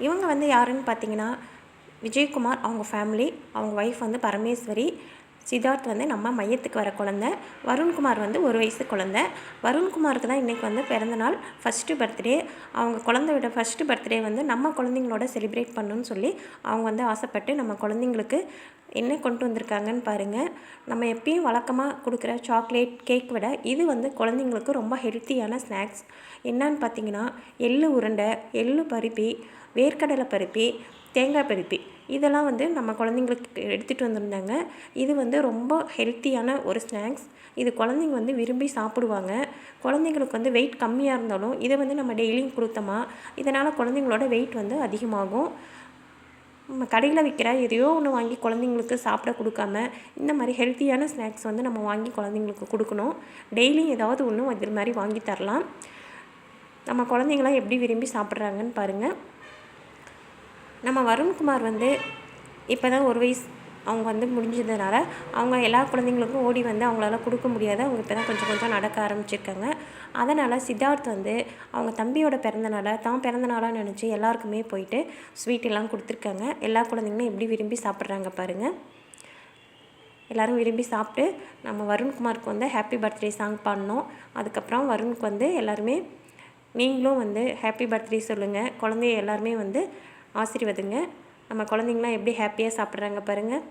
இவங்க வந்து யாருன்னு பார்த்தீங்கன்னா, விஜயகுமார் அவங்க ஃபேமிலி. அவங்க ஒய்ஃப் வந்து பரமேஸ்வரி. சித்தார்த் வந்து நம்ம மையத்துக்கு வர குழந்தை. வருண்குமார் வந்து 1 வயசு குழந்தை. வருண்குமாருக்கு தான் இன்றைக்கி வந்து பிறந்தநாள், ஃபஸ்ட்டு பர்த்டே. அவங்க குழந்தையோட ஃபஸ்ட்டு பர்த்டே வந்து நம்ம குழந்தைங்களோட செலிப்ரேட் பண்ணணும்னு சொல்லி அவங்க வந்து ஆசைப்பட்டு நம்ம குழந்தைங்களுக்கு என்ன கொண்டு வந்திருக்காங்கன்னு பாருங்கள். நம்ம எப்பயும் வழக்கமாக கொடுக்குற சாக்லேட், கேக் விட இது வந்து குழந்தைங்களுக்கு ரொம்ப ஹெல்த்தியான ஸ்நாக்ஸ். என்னன்னு பார்த்தீங்கன்னா, எள்ளு உருண்டை, எள்ளு பருப்பி, வேர்க்கடலை பருப்பி, தேங்காய் பருப்பி இதெல்லாம் வந்து நம்ம குழந்தைங்களுக்கு எடுத்துகிட்டு வந்திருந்தாங்க. இது வந்து ரொம்ப ஹெல்த்தியான ஒரு ஸ்நாக்ஸ். இது குழந்தைங்க வந்து விரும்பி சாப்பிடுவாங்க. குழந்தைங்களுக்கு வந்து வெயிட் கம்மியாக இருந்தாலும் இதை வந்து நம்ம டெய்லியும் கொடுத்தோமா, இதனால் குழந்தைங்களோட வெயிட் வந்து அதிகமாகும். நம்ம கடையில் விற்கிற எதையோ ஒன்று வாங்கி குழந்தைங்களுக்கு சாப்பிட கொடுக்காம, இந்த மாதிரி ஹெல்த்தியான ஸ்நாக்ஸ் வந்து நம்ம வாங்கி குழந்தைங்களுக்கு கொடுக்கணும். டெய்லியும் ஏதாவது ஒன்று இது மாதிரி வாங்கி தரலாம். நம்ம குழந்தைங்களாம் எப்படி விரும்பி சாப்பிட்றாங்கன்னு பாருங்கள். நம்ம வருண்குமார் வந்து இப்போ தான் 1 வயசு அவங்க வந்து முடிஞ்சதுனால அவங்க எல்லா குழந்தைங்களுக்கும் ஓடி வந்து அவங்களால கொடுக்க முடியாது. அவங்க இப்போ தான் கொஞ்சம் கொஞ்சம் நடக்க ஆரம்பிச்சிருக்காங்க. அதனால் சித்தார்த் வந்து அவங்க தம்பியோட பிறந்தநாளை தான் பிறந்தநாளாக நினச்சி எல்லாருக்குமே போயிட்டு ஸ்வீட் எல்லாம் கொடுத்துருக்காங்க. எல்லா குழந்தைங்களும் எப்படி விரும்பி சாப்பிட்றாங்க பாருங்கள். எல்லோரும் விரும்பி சாப்பிட்டு நம்ம வருண்குமாருக்கு வந்து ஹாப்பி பர்த்டே சாங் பாடினோம். அதுக்கப்புறம் வருணுக்கு வந்து எல்லாருமே நீங்களும் வந்து ஹாப்பி பர்த்டே சொல்லுங்கள். குழந்தைய எல்லாருமே வந்து ஆசீர்வதிங்க. நம்ம குழந்தைங்களாம் எப்படி ஹாப்பியாக சாப்பிட்றாங்க பாருங்கள்.